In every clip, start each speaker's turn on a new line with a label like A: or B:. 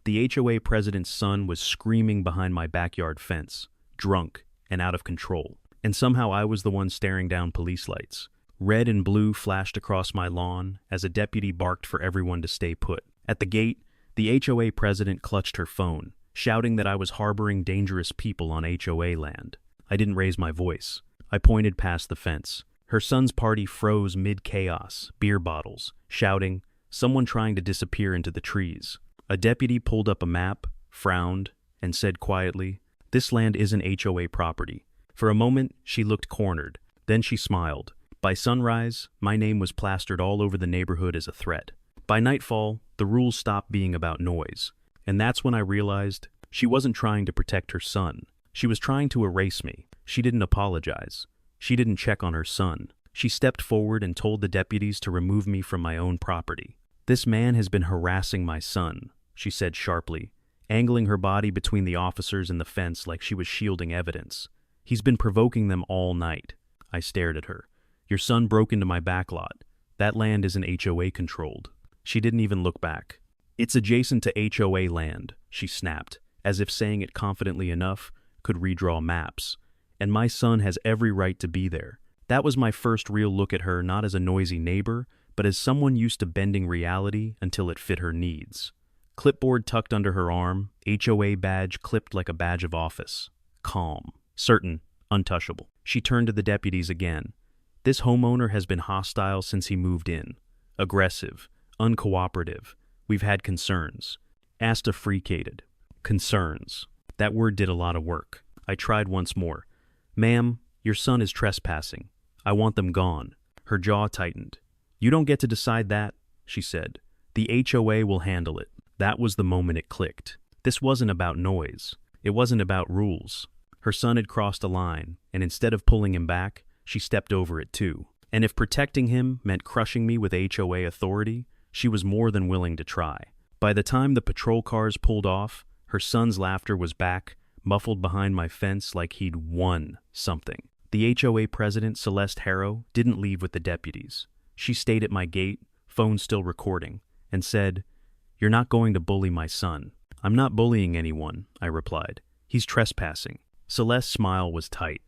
A: The HOA president's son was screaming behind my backyard fence, drunk and out of control. And somehow I was the one staring down police lights. Red and blue flashed across my lawn as a deputy barked for everyone to stay put. At the gate, the HOA president clutched her phone, shouting that I was harboring dangerous people on HOA land. I didn't raise my voice. I pointed past the fence. Her son's party froze mid-chaos, beer bottles, shouting, someone trying to disappear into the trees. A deputy pulled up a map, frowned, and said quietly, "This land isn't HOA property." For a moment, she looked cornered. Then she smiled. By sunrise, my name was plastered all over the neighborhood as a threat. By nightfall, the rules stopped being about noise. And that's when I realized she wasn't trying to protect her son. She was trying to erase me. She didn't apologize. She didn't check on her son. She stepped forward and told the deputies to remove me from my own property. "This man has been harassing my son," she said sharply, angling her body between the officers and the fence like she was shielding evidence. "He's been provoking them all night." I stared at her. "Your son broke into my backlot. That land isn't HOA controlled." She didn't even look back. "It's adjacent to HOA land," she snapped, as if saying it confidently enough could redraw maps. "And my son has every right to be there." That was my first real look at her, not as a noisy neighbor, but as someone used to bending reality until it fit her needs. Clipboard tucked under her arm, HOA badge clipped like a badge of office. Calm, certain, untouchable. She turned to the deputies again. "This homeowner has been hostile since he moved in. Aggressive, uncooperative. We've had concerns." Astafrecated. Concerns. That word did a lot of work. I tried once more. "Ma'am, your son is trespassing. I want them gone." Her jaw tightened. "You don't get to decide that," she said. "The HOA will handle it." That was the moment it clicked. This wasn't about noise. It wasn't about rules. Her son had crossed a line, and instead of pulling him back, she stepped over it too. And if protecting him meant crushing me with HOA authority, she was more than willing to try. By the time the patrol cars pulled off, her son's laughter was back, muffled behind my fence like he'd won something. The HOA president, Celeste Harrow, didn't leave with the deputies. She stayed at my gate, phone still recording, and said, "You're not going to bully my son." "I'm not bullying anyone," I replied. "He's trespassing." Celeste's smile was tight.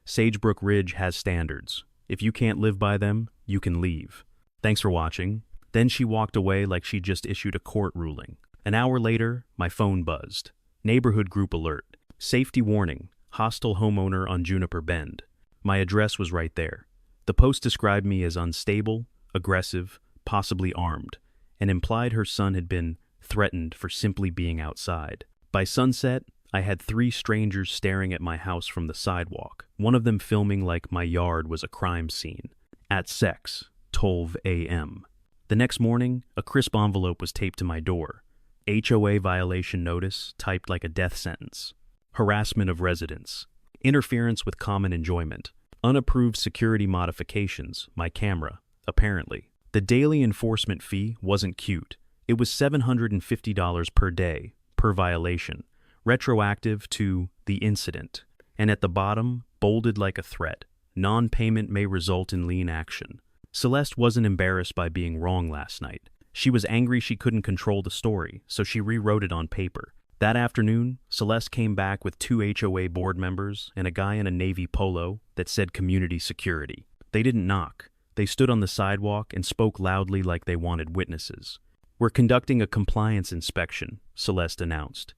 A: "Sagebrook Ridge has standards. If you can't live by them, you can leave. Thanks for watching." Then she walked away like she'd just issued a court ruling. An hour later, my phone buzzed. Neighborhood group alert. Safety warning. Hostile homeowner on Juniper Bend. My address was right there. The post described me as unstable, aggressive, possibly armed, and implied her son had been threatened for simply being outside. By sunset, I had 3 strangers staring at my house from the sidewalk, one of them filming like my yard was a crime scene. At sex, 12 a.m. The next morning, a crisp envelope was taped to my door. HOA violation notice, typed like a death sentence. Harassment of residents. Interference with common enjoyment. Unapproved security modifications, my camera, apparently. The daily enforcement fee wasn't cute. It was $750 per day, per violation, retroactive to the incident. And at the bottom, bolded like a threat, non-payment may result in lien action. Celeste wasn't embarrassed by being wrong last night. She was angry she couldn't control the story, so she rewrote it on paper. That afternoon, Celeste came back with 2 HOA board members and a guy in a navy polo that said community security. They didn't knock. They stood on the sidewalk and spoke loudly like they wanted witnesses. "We're conducting a compliance inspection," Celeste announced.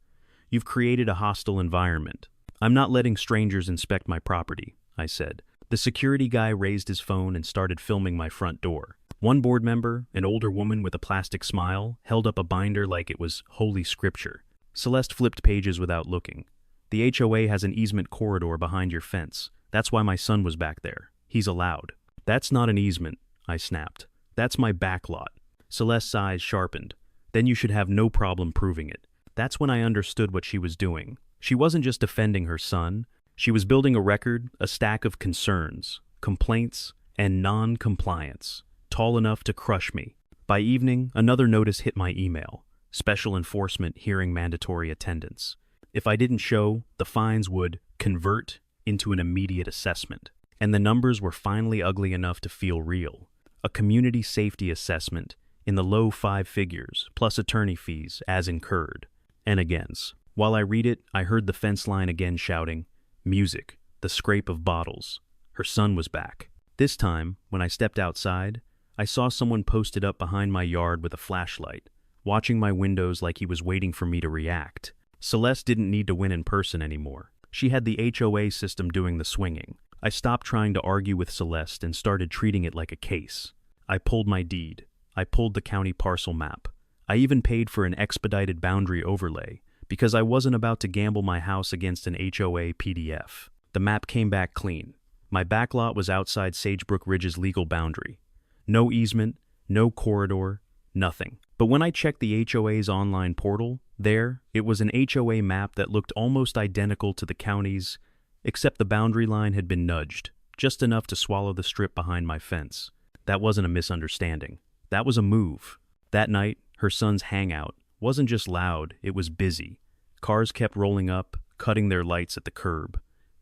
A: "You've created a hostile environment." "I'm not letting strangers inspect my property," I said. The security guy raised his phone and started filming my front door. One board member, an older woman with a plastic smile, held up a binder like it was holy scripture. Celeste flipped pages without looking. "The HOA has an easement corridor behind your fence. That's why my son was back there. He's allowed." "That's not an easement," I snapped. "That's my backlot." Celeste's eyes sharpened. "Then you should have no problem proving it." That's when I understood what she was doing. She wasn't just defending her son. She was building a record, a stack of concerns, complaints, and non-compliance, tall enough to crush me. By evening, another notice hit my email. Special enforcement hearing mandatory attendance. If I didn't show, the fines would convert into an immediate assessment. And the numbers were finally ugly enough to feel real. A community safety assessment in the low 5 figures, plus attorney fees as incurred. and agains. While I read it, I heard the fence line again shouting, music, the scrape of bottles. Her son was back. This time, when I stepped outside, I saw someone posted up behind my yard with a flashlight, watching my windows like he was waiting for me to react. Celeste didn't need to win in person anymore. She had the HOA system doing the swinging. I stopped trying to argue with Celeste and started treating it like a case. I pulled my deed. I pulled the county parcel map. I even paid for an expedited boundary overlay because I wasn't about to gamble my house against an HOA PDF. The map came back clean. My backlot was outside Sagebrook Ridge's legal boundary. No easement, no corridor, nothing. But when I checked the HOA's online portal, there, it was an HOA map that looked almost identical to the county's, except the boundary line had been nudged, just enough to swallow the strip behind my fence. That wasn't a misunderstanding. That was a move. That night, her son's hangout wasn't just loud, it was busy. Cars kept rolling up, cutting their lights at the curb.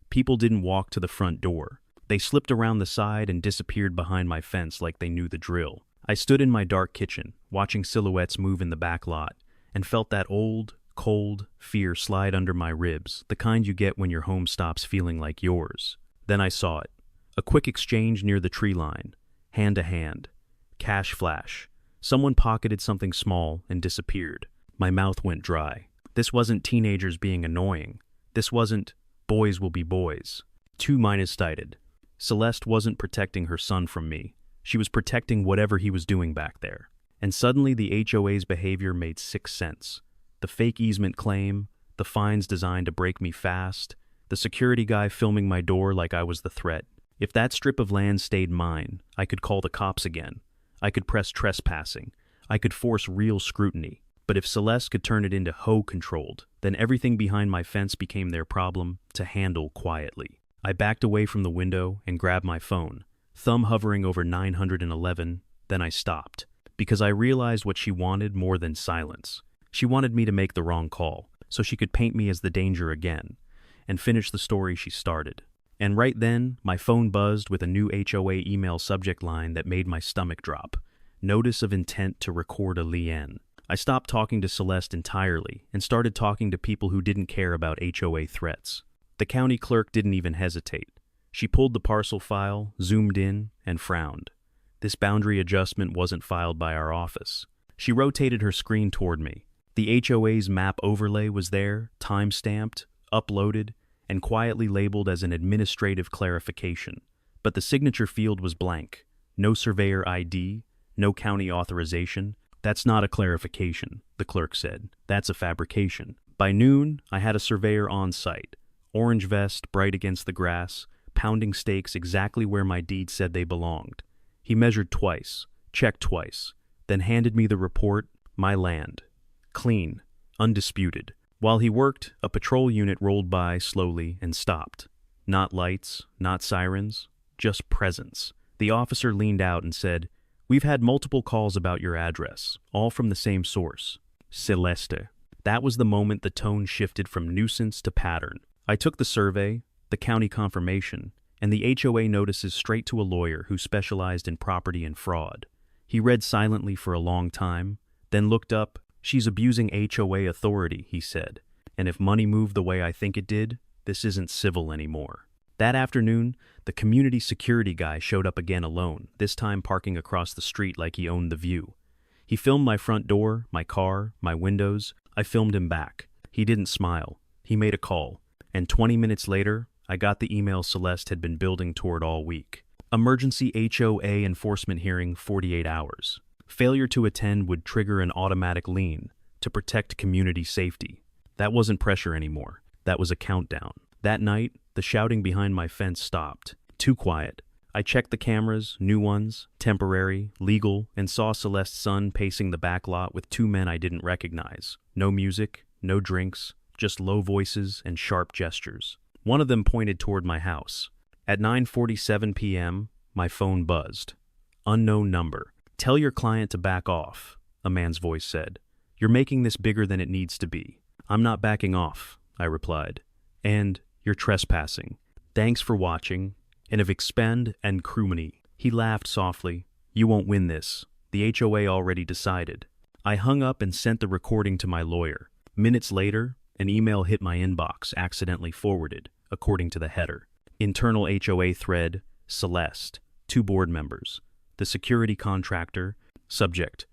A: People didn't walk to the front door. They slipped around the side and disappeared behind my fence like they knew the drill. I stood in my dark kitchen, watching silhouettes move in the back lot, and felt that old, cold fear slide under my ribs, the kind you get when your home stops feeling like yours. Then I saw it. A quick exchange near the tree line, hand to hand. Cash flash. Someone pocketed something small and disappeared. My mouth went dry. This wasn't teenagers being annoying. This wasn't boys will be boys. 2- cited. Celeste wasn't protecting her son from me. She was protecting whatever he was doing back there. And suddenly the HOA's behavior made 6 sense. The fake easement claim, the fines designed to break me fast, the security guy filming my door like I was the threat. If that strip of land stayed mine, I could call the cops again. I could press trespassing. I could force real scrutiny. But if Celeste could turn it into HOA controlled, then everything behind my fence became their problem to handle quietly. I backed away from the window and grabbed my phone, thumb hovering over 911, then I stopped. Because I realized what she wanted more than silence. She wanted me to make the wrong call, so she could paint me as the danger again, and finish the story she started. And right then, my phone buzzed with a new HOA email subject line that made my stomach drop. Notice of intent to record a lien. I stopped talking to Celeste entirely and started talking to people who didn't care about HOA threats. The county clerk didn't even hesitate. She pulled the parcel file, zoomed in, and frowned. This boundary adjustment wasn't filed by our office. She rotated her screen toward me. The HOA's map overlay was there, time-stamped, uploaded, and quietly labeled as an administrative clarification. But the signature field was blank. No surveyor ID, no county authorization. That's not a clarification, the clerk said. That's a fabrication. By noon, I had a surveyor on site. Orange vest, bright against the grass, pounding stakes exactly where my deed said they belonged. He measured twice, checked twice, then handed me the report, my land. Clean, undisputed. While he worked, a patrol unit rolled by slowly and stopped. Not lights, not sirens, just presence. The officer leaned out and said, "We've had multiple calls about your address, all from the same source. Celeste." That was the moment the tone shifted from nuisance to pattern. I took the survey, the county confirmation, and the HOA notices straight to a lawyer who specialized in property and fraud. He read silently for a long time, then looked up. "She's abusing HOA authority," he said. "And if money moved the way I think it did, this isn't civil anymore." That afternoon, the community security guy showed up again alone, this time parking across the street like he owned the view. He filmed my front door, my car, my windows. I filmed him back. He didn't smile. He made a call. And 20 minutes later, I got the email Celeste had been building toward all week. Emergency HOA enforcement hearing 48 hours. Failure to attend would trigger an automatic lien to protect community safety. That wasn't pressure anymore. That was a countdown. That night, the shouting behind my fence stopped. Too quiet. I checked the cameras, new ones, temporary, legal, and saw Celeste's son pacing the back lot with 2 men I didn't recognize. No music, no drinks, just low voices and sharp gestures. One of them pointed toward my house. At 9:47 p.m., my phone buzzed. Unknown number. "Tell your client to back off," a man's voice said. "You're making this bigger than it needs to be." "I'm not backing off," I replied. "And you're trespassing. Thanks for watching, and if expend and crumony." He laughed softly. "You won't win this. The HOA already decided." I hung up and sent the recording to my lawyer. Minutes later, an email hit my inbox, accidentally forwarded, according to the header. Internal HOA thread, Celeste, 2 board members. The security contractor, subject,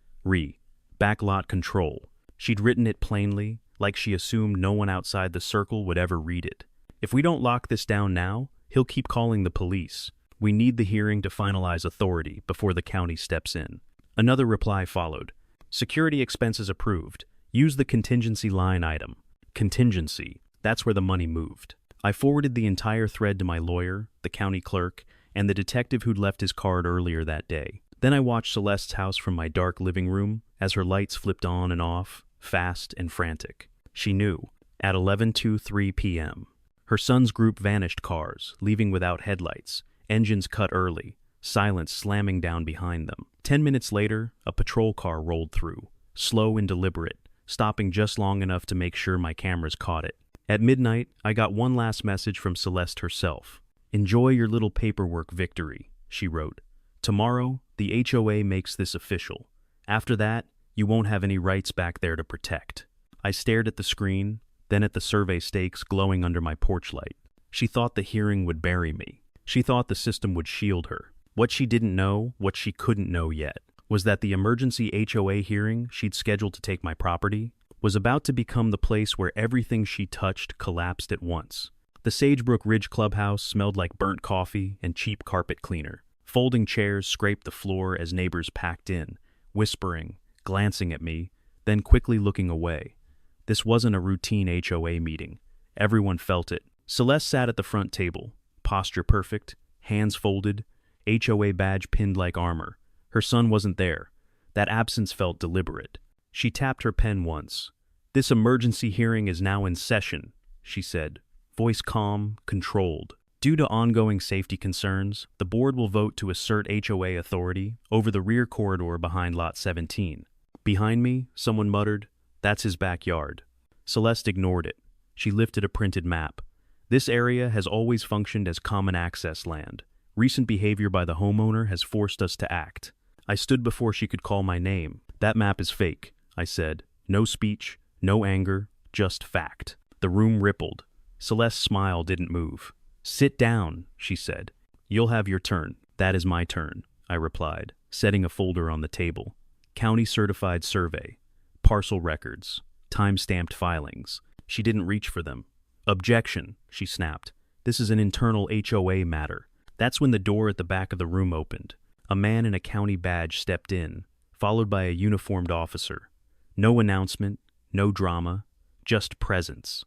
A: backlot control. She'd written it plainly, like she assumed no one outside the circle would ever read it. If we don't lock this down now, he'll keep calling the police. We need the hearing to finalize authority before the county steps in. Another reply followed. Security expenses approved. Use the contingency line item. Contingency. That's where the money moved. I forwarded the entire thread to my lawyer, the county clerk, and the detective who'd left his card earlier that day. Then I watched Celeste's house from my dark living room as her lights flipped on and off, fast and frantic. She knew. At 11:23 p.m. Her son's group vanished cars, leaving without headlights, engines cut early, silence slamming down behind them. 10 minutes later, a patrol car rolled through, slow and deliberate, stopping just long enough to make sure my cameras caught it. At midnight, I got one last message from Celeste herself. "Enjoy your little paperwork victory," she wrote. "Tomorrow, the HOA makes this official. After that, you won't have any rights back there to protect." I stared at the screen, then at the survey stakes glowing under my porch light. She thought the hearing would bury me. She thought the system would shield her. What she didn't know, what she couldn't know yet, was that the emergency HOA hearing she'd scheduled to take my property was about to become the place where everything she touched collapsed at once. The Sagebrook Ridge clubhouse smelled like burnt coffee and cheap carpet cleaner. Folding chairs scraped the floor as neighbors packed in, whispering, glancing at me, then quickly looking away. This wasn't a routine HOA meeting. Everyone felt it. Celeste sat at the front table, posture perfect, hands folded, HOA badge pinned like armor. Her son wasn't there. That absence felt deliberate. She tapped her pen once. "This emergency hearing is now in session," she said, voice calm, controlled. "Due to ongoing safety concerns, the board will vote to assert HOA authority over the rear corridor behind Lot 17. Behind me, someone muttered, "That's his backyard." Celeste ignored it. She lifted a printed map. "This area has always functioned as common access land. Recent behavior by the homeowner has forced us to act." I stood before she could call my name. "That map is fake," I said. No speech, no anger, just fact. The room rippled. Celeste's smile didn't move. "Sit down," she said. "You'll have your turn." "That is my turn," I replied, setting a folder on the table. County certified survey, parcel records, time-stamped filings. She didn't reach for them. "Objection," she snapped. "This is an internal HOA matter." That's when the door at the back of the room opened. A man in a county badge stepped in, followed by a uniformed officer. No announcement, no drama, just presence.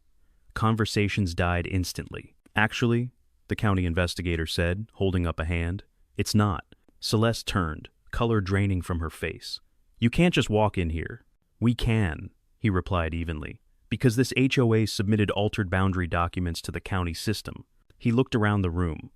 A: Conversations died instantly. "Actually," the county investigator said, holding up a hand, "it's not." Celeste turned, color draining from her face. "You can't just walk in here." "We can," he replied evenly, "because this HOA submitted altered boundary documents to the county system." He looked around the room.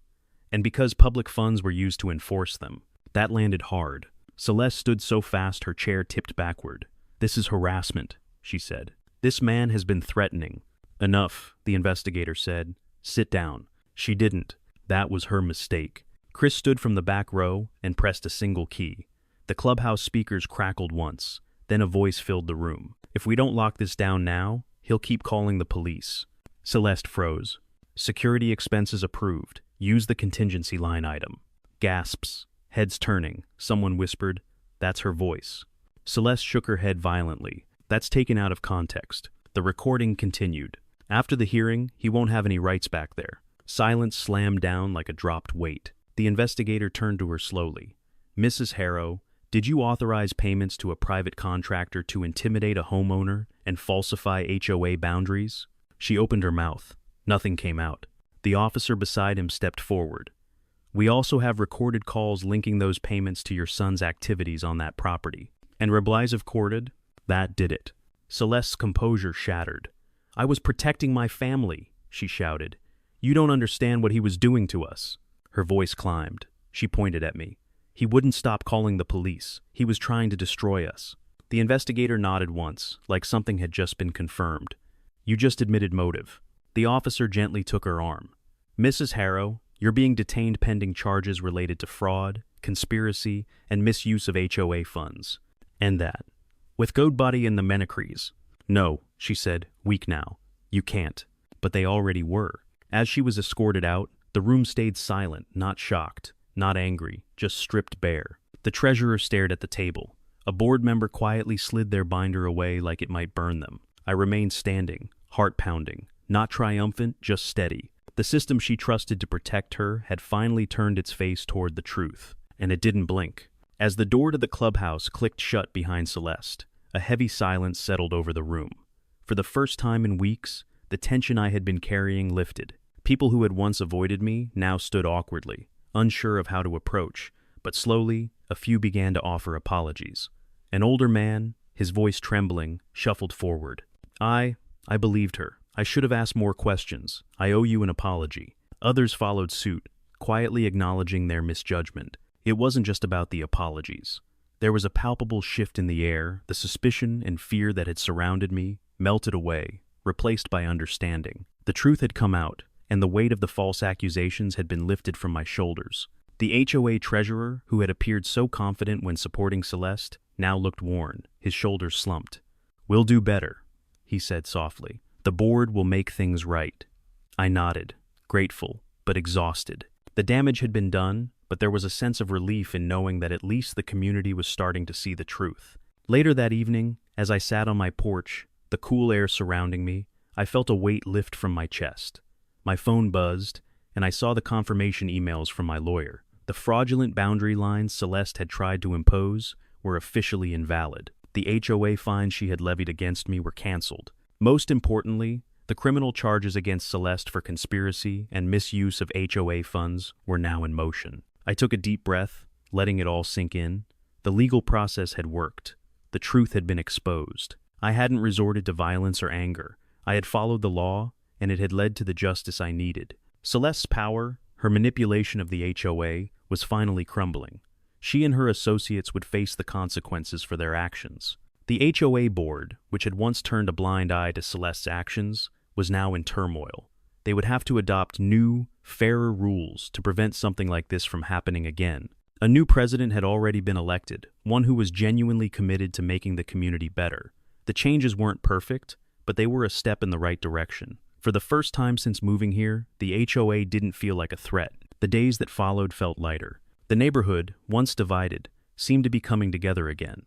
A: "And because public funds were used to enforce them." That landed hard. Celeste stood so fast her chair tipped backward. "This is harassment," she said. "This man has been threatening." "Enough," the investigator said. "Sit down." She didn't. That was her mistake. Chris stood from the back row and pressed a single key. The clubhouse speakers crackled once. Then a voice filled the room. "If we don't lock this down now, he'll keep calling the police." Celeste froze. "Security expenses approved. Use the contingency line item." Gasps. Heads turning. Someone whispered, "That's her voice." Celeste shook her head violently. "That's taken out of context." The recording continued. "After the hearing, he won't have any rights back there." Silence slammed down like a dropped weight. The investigator turned to her slowly. "Mrs. Harrow, did you authorize payments to a private contractor to intimidate a homeowner and falsify HOA boundaries?" She opened her mouth. Nothing came out. The officer beside him stepped forward. "We also have recorded calls linking those payments to your son's activities on that property." And Reblizov courted, "That did it." Celeste's composure shattered. "I was protecting my family," she shouted. "You don't understand what he was doing to us." Her voice climbed. She pointed at me. "He wouldn't stop calling the police. He was trying to destroy us." The investigator nodded once, like something had just been confirmed. "You just admitted motive." The officer gently took her arm. "Mrs. Harrow, you're being detained pending charges related to fraud, conspiracy, and misuse of HOA funds." "And that. With Godebody and the Menacries." "No," she said, weak now. You can't. But they already were. As she was escorted out, the room stayed silent, not shocked, not angry, just stripped bare. The treasurer stared at the table. A board member quietly slid their binder away like it might burn them. I remained standing, heart pounding, not triumphant, just steady. The system she trusted to protect her had finally turned its face toward the truth, and it didn't blink. As the door to the clubhouse clicked shut behind Celeste, a heavy silence settled over the room. For the first time in weeks, the tension I had been carrying lifted. People who had once avoided me now stood awkwardly, unsure of how to approach, but slowly, a few began to offer apologies. An older man, his voice trembling, shuffled forward. I believed her. I should have asked more questions. I owe you an apology. Others followed suit, quietly acknowledging their misjudgment. It wasn't just about the apologies. There was a palpable shift in the air. The suspicion and fear that had surrounded me melted away, replaced by understanding. The truth had come out, and the weight of the false accusations had been lifted from my shoulders. The HOA treasurer, who had appeared so confident when supporting Celeste, now looked worn, his shoulders slumped. "We'll do better," he said softly. "The board will make things right." I nodded, grateful, but exhausted. The damage had been done, but there was a sense of relief in knowing that at least the community was starting to see the truth. Later that evening, as I sat on my porch, the cool air surrounding me, I felt a weight lift from my chest. My phone buzzed, and I saw the confirmation emails from my lawyer. The fraudulent boundary lines Celeste had tried to impose were officially invalid. The HOA fines she had levied against me were canceled. Most importantly, the criminal charges against Celeste for conspiracy and misuse of HOA funds were now in motion. I took a deep breath, letting it all sink in. The legal process had worked. The truth had been exposed. I hadn't resorted to violence or anger. I had followed the law, and it had led to the justice I needed. Celeste's power, her manipulation of the HOA, was finally crumbling. She and her associates would face the consequences for their actions. The HOA board, which had once turned a blind eye to Celeste's actions, was now in turmoil. They would have to adopt new, fairer rules to prevent something like this from happening again. A new president had already been elected, one who was genuinely committed to making the community better. The changes weren't perfect, but they were a step in the right direction. For the first time since moving here, the HOA didn't feel like a threat. The days that followed felt lighter. The neighborhood, once divided, seemed to be coming together again.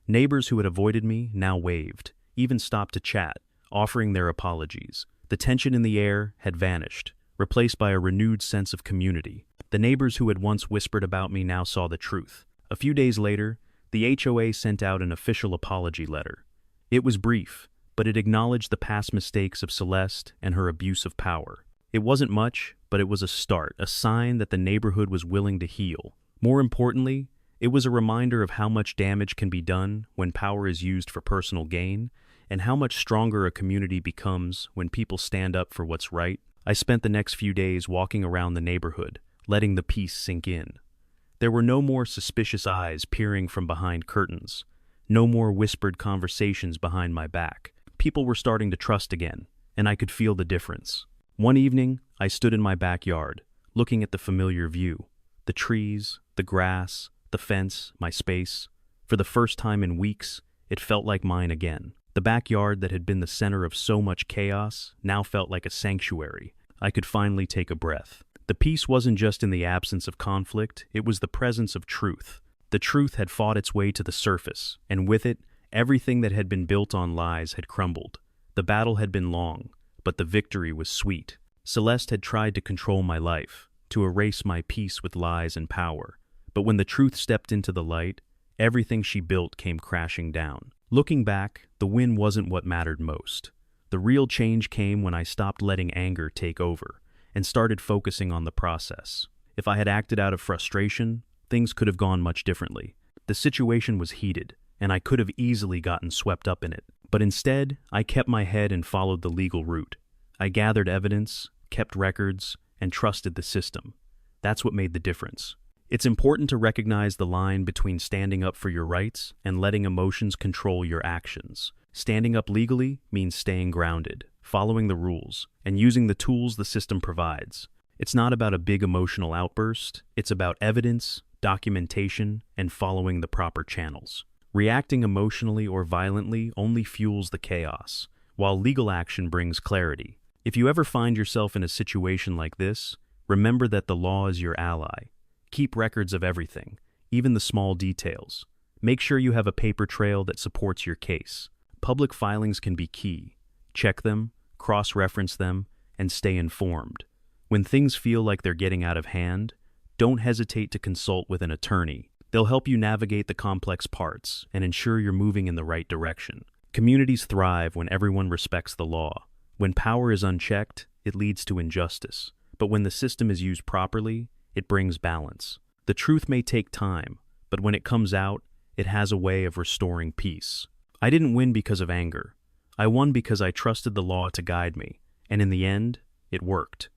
A: Neighbors who had avoided me now waved, even stopped to chat, offering their apologies. The tension in the air had vanished, replaced by a renewed sense of community. The neighbors who had once whispered about me now saw the truth. A few days later, the HOA sent out an official apology letter. It was brief, but it acknowledged the past mistakes of Celeste and her abuse of power. It wasn't much, but it was a start, a sign that the neighborhood was willing to heal. More importantly, it was a reminder of how much damage can be done when power is used for personal gain, and how much stronger a community becomes when people stand up for what's right. I spent the next few days walking around the neighborhood, letting the peace sink in. There were no more suspicious eyes peering from behind curtains, no more whispered conversations behind my back. People were starting to trust again, and I could feel the difference. One evening, I stood in my backyard, looking at the familiar view. The trees, the grass, the fence, my space. For the first time in weeks, it felt like mine again. The backyard that had been the center of so much chaos now felt like a sanctuary. I could finally take a breath. The peace wasn't just in the absence of conflict, it was the presence of truth. The truth had fought its way to the surface, and with it, everything that had been built on lies had crumbled. The battle had been long, but the victory was sweet. Celeste had tried to control my life, to erase my peace with lies and power. But when the truth stepped into the light, everything she built came crashing down. Looking back, the win wasn't what mattered most. The real change came when I stopped letting anger take over and started focusing on the process. If I had acted out of frustration, things could have gone much differently. The situation was heated, and I could have easily gotten swept up in it. But instead, I kept my head and followed the legal route. I gathered evidence, kept records, and trusted the system. That's what made the difference. It's important to recognize the line between standing up for your rights and letting emotions control your actions. Standing up legally means staying grounded, following the rules, and using the tools the system provides. It's not about a big emotional outburst, it's about evidence, documentation, and following the proper channels. Reacting emotionally or violently only fuels the chaos, while legal action brings clarity. If you ever find yourself in a situation like this, remember that the law is your ally. Keep records of everything, even the small details. Make sure you have a paper trail that supports your case. Public filings can be key. Check them, cross-reference them, and stay informed. When things feel like they're getting out of hand, don't hesitate to consult with an attorney. They'll help you navigate the complex parts and ensure you're moving in the right direction. Communities thrive when everyone respects the law. When power is unchecked, it leads to injustice. But when the system is used properly, it brings balance. The truth may take time, but when it comes out, it has a way of restoring peace. I didn't win because of anger. I won because I trusted the law to guide me, and in the end, it worked.